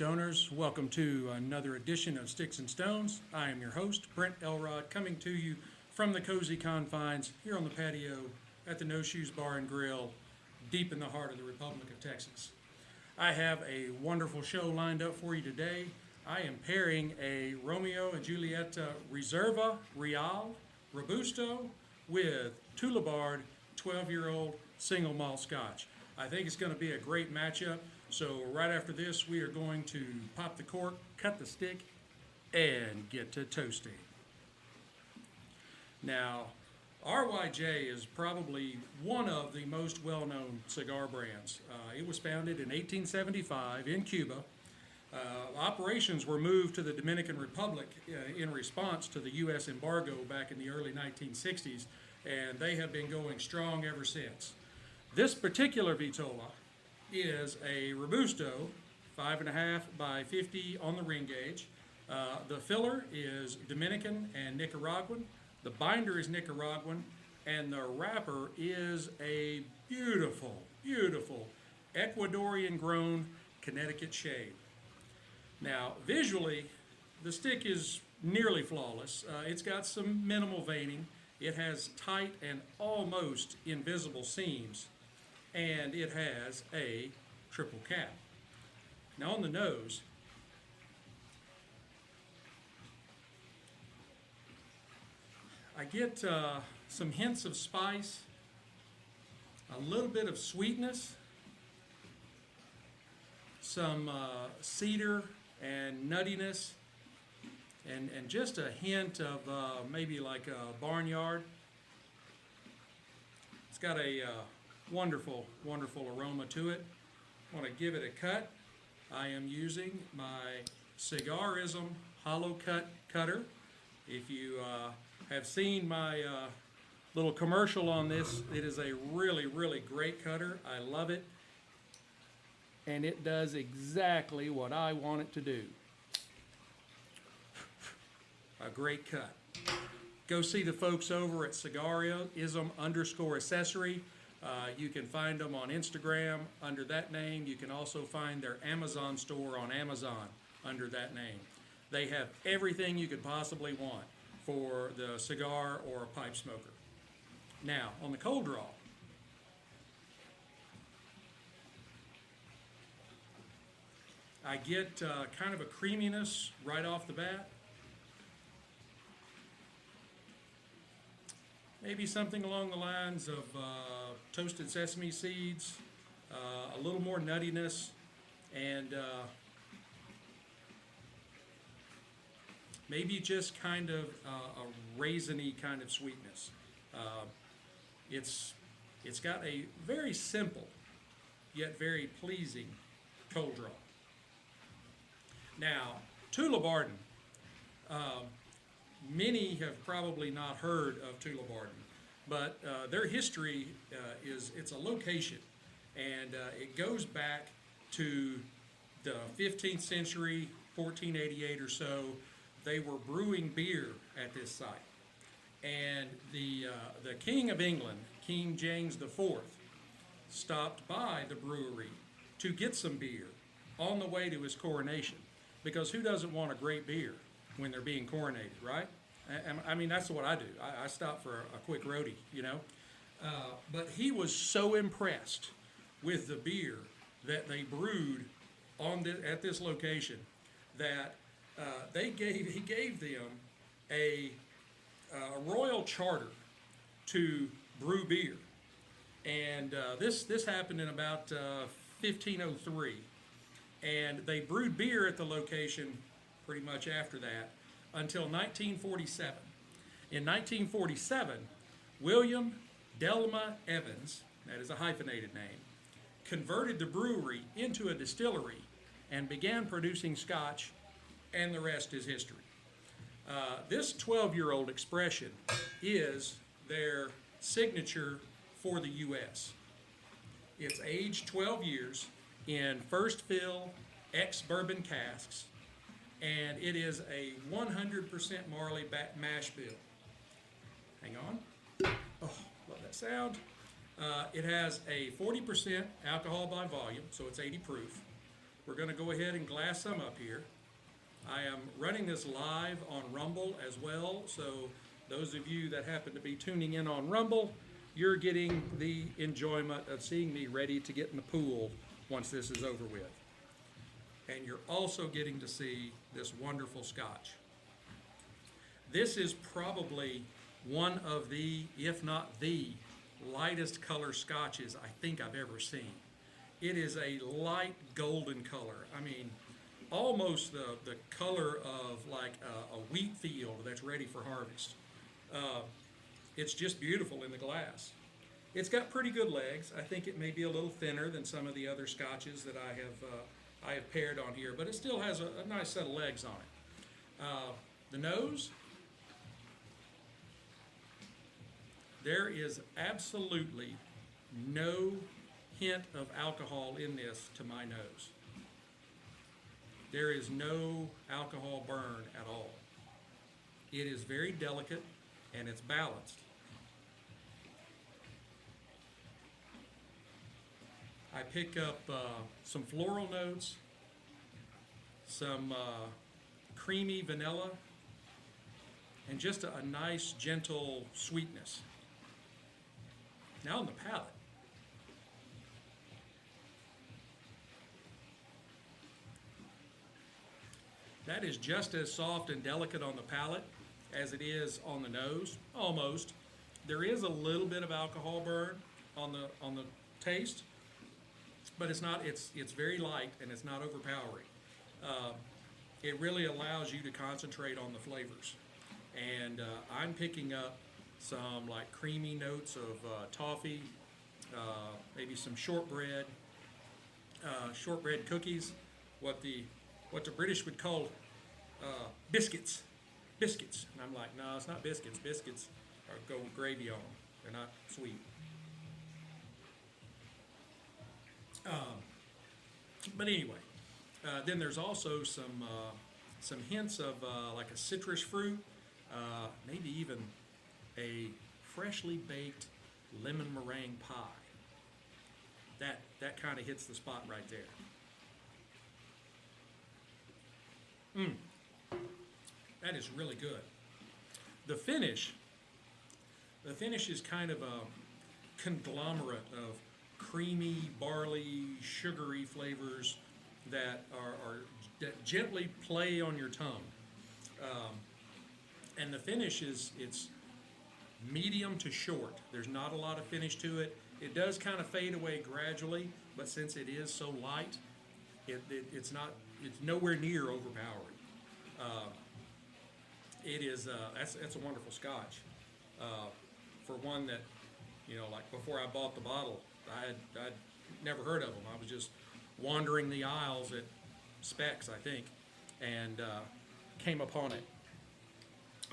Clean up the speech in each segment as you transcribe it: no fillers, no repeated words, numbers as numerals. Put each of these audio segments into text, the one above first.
Stoners. Welcome to another edition of Sticks and Stones. I am your host, Brent Elrod, coming to you from the cozy confines here on the patio at the No Shoes Bar and Grill, deep in the heart of the Republic of Texas. I have a wonderful show lined up for you today. I am pairing a Romeo and Juliet Reserva Real Robusto with Tullabardine 12-year-old single malt scotch. I think it's going to be a great matchup. So right after this, we are going to pop the cork, cut the stick, and get to toasting. Now, RYJ is probably one of the most well-known cigar brands. It was founded in 1875 in Cuba. Operations were moved to the Dominican Republic in response to the U.S. embargo back in the early 1960s, and they have been going strong ever since. This particular Vitola is a Robusto, 5.5 by 50 on the ring gauge. The filler is Dominican and Nicaraguan. The binder is Nicaraguan, and the wrapper is a beautiful, beautiful Ecuadorian-grown Connecticut shade. Now, visually, the stick is nearly flawless. It's got some minimal veining. It has tight and almost invisible seams, and it has a triple cap. Now on the nose, I get some hints of spice, a little bit of sweetness, some cedar and nuttiness, and just a hint of maybe like a barnyard. It's got a wonderful, wonderful aroma to it. I want to give it a cut. I am using my Cigarism hollow cut cutter. If you have seen my little commercial on this, it is a really, really great cutter. I love it. And it does exactly what I want it to do. A great cut. Go see the folks over at Cigarism_accessory. You can find them on Instagram under that name. You can also find their Amazon store on Amazon under that name. They have everything you could possibly want for the cigar or a pipe smoker. Now, on the cold draw, I get kind of a creaminess right off the bat. Maybe something along the lines of toasted sesame seeds, a little more nuttiness, and maybe just kind of a raisiny kind of sweetness. It's got a very simple yet very pleasing cold draw. Now, Tullabardine. Many have probably not heard of Tullabardine, but their history it's a location, and it goes back to the 15th century, 1488 or so. They were brewing beer at this site, and the King of England, King James IV, stopped by the brewery to get some beer on the way to his coronation, because who doesn't want a great beer when they're being coronated, right? I mean, that's what I do. I stop for a quick roadie, you know. But he was so impressed with the beer that they brewed at this location that he gave them a royal charter to brew beer. And this happened in about 1503. And they brewed beer at the location pretty much after that until 1947. In 1947, William Delma Evans, that is a hyphenated name, converted the brewery into a distillery and began producing scotch, and the rest is history. This 12-year-old expression is their signature for the U.S. It's aged 12 years in first fill ex-bourbon casks, and it is a 100% Marley mash bill. Hang on. Oh, love that sound. It has a 40% alcohol by volume, so it's 80 proof. we're going to go ahead and glass some up here. I am running this live on Rumble as well, so those of you that happen to be tuning in on Rumble, you're getting the enjoyment of seeing me ready to get in the pool once this is over with. And you're also getting to see this wonderful scotch. This is probably one of the, if not the, lightest color scotches I think I've ever seen. It is a light golden color. I mean, almost the color of like a wheat field that's ready for harvest. It's just beautiful in the glass. It's got pretty good legs. I think it may be a little thinner than some of the other scotches that I have paired on here, but it still has a nice set of legs on it. The nose, there is absolutely no hint of alcohol in this to my nose. There is no alcohol burn at all. It is very delicate and it's balanced. I pick up some floral notes, some creamy vanilla, and just a nice gentle sweetness. Now on the palate, that is just as soft and delicate on the palate as it is on the nose, almost. There is a little bit of alcohol burn on the taste, but it's not. It's very light and it's not overpowering. It really allows you to concentrate on the flavors, and I'm picking up some like creamy notes of toffee, maybe some shortbread cookies, what the British would call biscuits. Biscuits. And I'm like, no, it's not biscuits. Biscuits go with gravy on them. They're not sweet. But anyway, then there's also some hints of like a citrus fruit, maybe even a freshly baked lemon meringue pie. That kind of hits the spot right there. That is really good. The finish is kind of a conglomerate of creamy, barley, sugary flavors that that gently play on your tongue. And the finish it's medium to short. There's not a lot of finish to it. It does kind of fade away gradually, but since it is so light, it's nowhere near overpowering. It is that's a wonderful scotch. For one that, like before I bought the bottle, I'd never heard of them. I was just wandering the aisles at Specs, I think, and came upon it.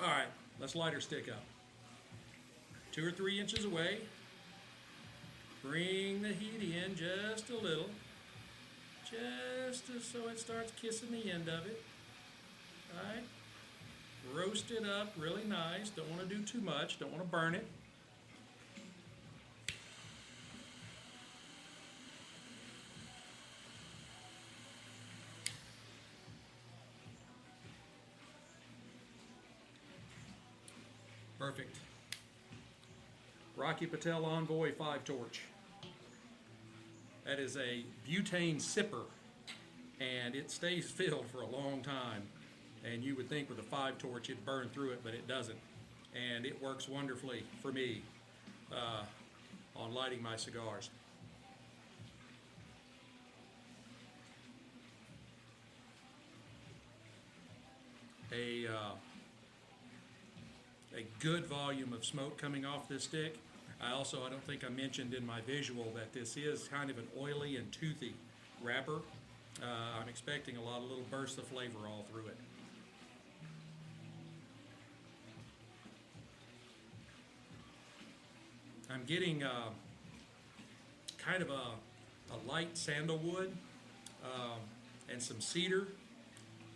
All right, let's light our stick up. 2 or 3 inches away. Bring the heat in just a little, so it starts kissing the end of it. All right. Roast it up really nice. Don't want to do too much. Don't want to burn it. Perfect. Rocky Patel Envoy 5 torch. That is a butane sipper, and it stays filled for a long time. And you would think with a 5 torch it'd burn through it, but it doesn't. And it works wonderfully for me on lighting my cigars. A good volume of smoke coming off this stick. I don't think I mentioned in my visual that this is kind of an oily and toothy wrapper. I'm expecting a lot of little bursts of flavor all through it. I'm getting kind of a light sandalwood and some cedar.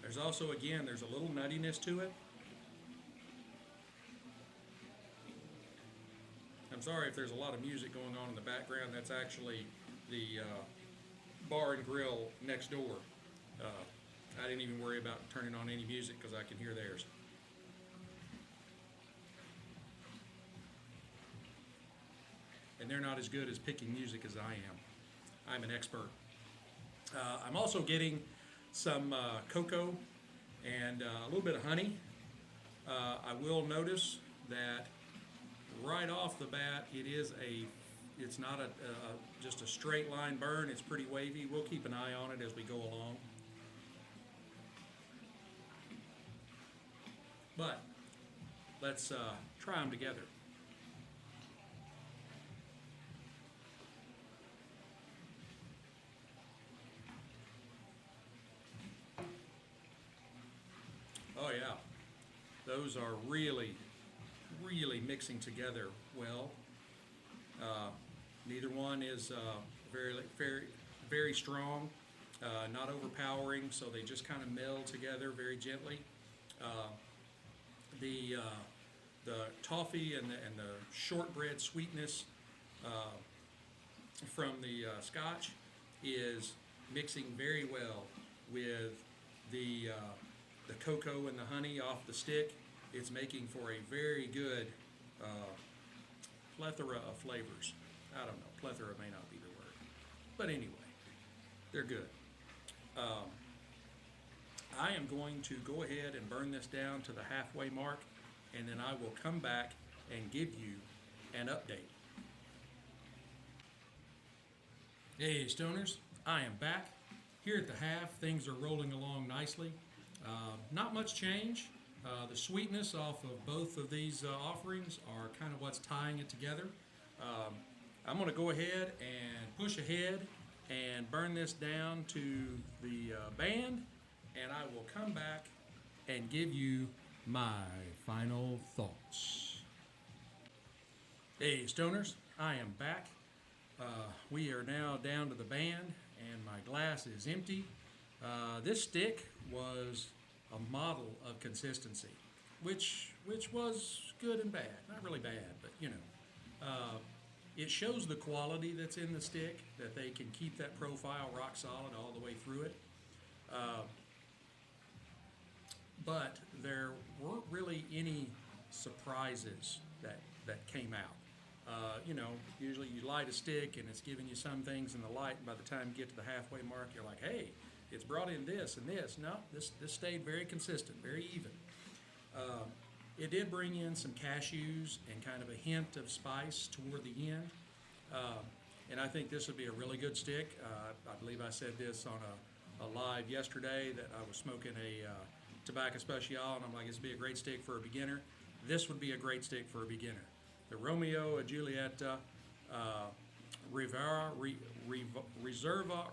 There's also, again, there's a little nuttiness to it. I'm sorry if there's a lot of music going on in the background. That's actually the bar and grill next door. I didn't even worry about turning on any music because I can hear theirs. And they're not as good as picking music as I am. I'm an expert. I'm also getting some cocoa and a little bit of honey. I will notice that right off the bat, it's not just a straight line burn. It's pretty wavy. We'll keep an eye on it as we go along. But let's try them together. Oh yeah, those are really, really mixing together well. Neither one is very strong, not overpowering, so they just kind of meld together very gently. The toffee and the shortbread sweetness from the Scotch is mixing very well with the cocoa and the honey off the stick. It's making for a very good plethora of flavors. I don't know, plethora may not be the word, but anyway, they're good. I am going to go ahead and burn this down to the halfway mark, and then I will come back and give you an update. Hey Stoners, I am back. Here at the half, things are rolling along nicely. Not much change. The sweetness off of both of these offerings are kind of what's tying it together. I'm going to go ahead and push ahead and burn this down to the band, and I will come back and give you my final thoughts. Hey Stoners, I am back. We are now down to the band, and my glass is empty. This stick was a model of consistency, which was good and bad. Not really bad, but you know. It shows the quality that's in the stick, that they can keep that profile rock solid all the way through it. But there weren't really any surprises that came out. You know, usually you light a stick and it's giving you some things in the light, and by the time you get to the halfway mark, you're like, hey, it's brought in this and this. No, this stayed very consistent, very even. It did bring in some cashews and kind of a hint of spice toward the end. And I think this would be a really good stick. I believe I said this on a live yesterday that I was smoking a tobacco special, and I'm like, this would be a great stick for a beginner. This would be a great stick for a beginner. The Romeo, a Juliet, Reserva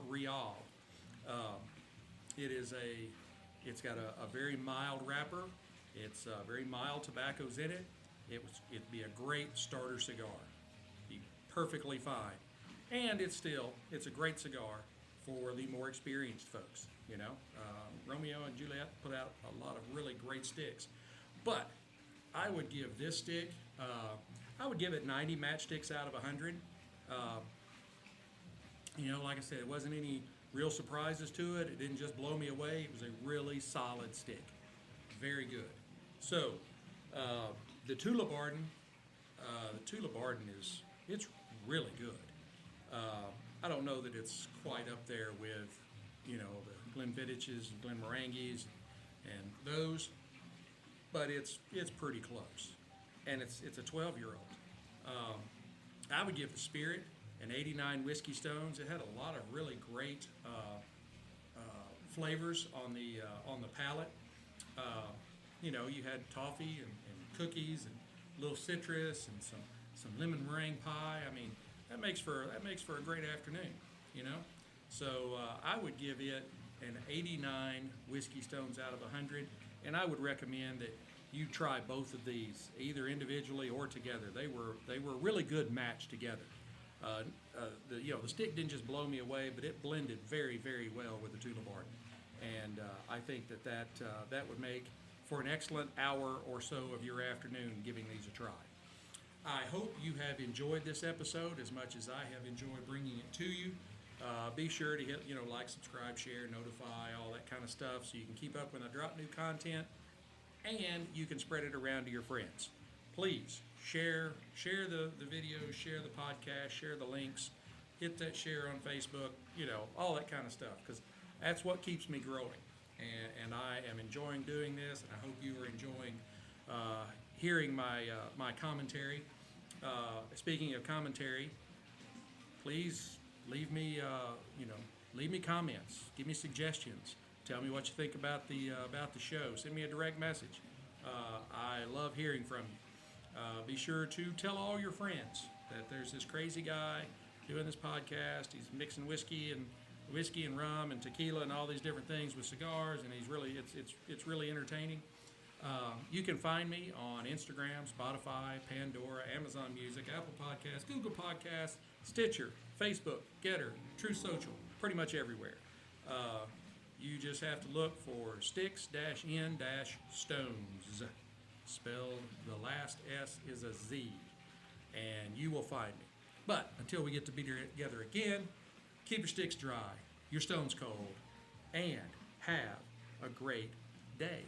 Real. It's got a very mild wrapper. It's very mild tobaccos in it. It'd be a great starter cigar. Be perfectly fine. And it's a great cigar for the more experienced folks. You know, Romeo and Juliet put out a lot of really great sticks. But I would give this stick, I would give it 90 matchsticks out of 100. You know, like I said, it wasn't any real surprises to it. It didn't just blow me away. It was a really solid stick. Very good. So, the Tullabardine, it's really good. I don't know that it's quite up there with, you know, the Glenfiddich's and Glenmorangies and those, but it's pretty close. And it's a 12-year-old. I would give the Spirit an 89 Whiskey Stones. It had a lot of really great flavors on the palate. You know, you had toffee and cookies and a little citrus and some lemon meringue pie. I mean, that makes for a great afternoon. You know, so I would give it an 89 Whiskey Stones out of 100, and I would recommend that you try both of these, either individually or together. They were a really good match together. The stick didn't just blow me away, but it blended very, very well with the Tullabardine, and I think that would make for an excellent hour or so of your afternoon giving these a try. I hope you have enjoyed this episode as much as I have enjoyed bringing it to you. Be sure to hit, like, subscribe, share, notify, all that kind of stuff, so you can keep up when I drop new content, and you can spread it around to your friends. Please share the videos, share the podcast, share the links, hit that share on Facebook, all that kind of stuff, because that's what keeps me growing. And I am enjoying doing this, and I hope you are enjoying hearing my commentary. Speaking of commentary, please leave me comments, give me suggestions, tell me what you think about the show. Send me a direct message. I love hearing from you. Be sure to tell all your friends that there's this crazy guy doing this podcast. He's mixing whiskey and rum and tequila and all these different things with cigars, and it's really entertaining. You can find me on Instagram, Spotify, Pandora, Amazon Music, Apple Podcasts, Google Podcasts, Stitcher, Facebook, Getter, True Social, pretty much everywhere. You just have to look for Sticks-n-Stonez. Spelled, the last S is a Z, and you will find me. But until we get to be together again, keep your sticks dry, your stones cold, and have a great day.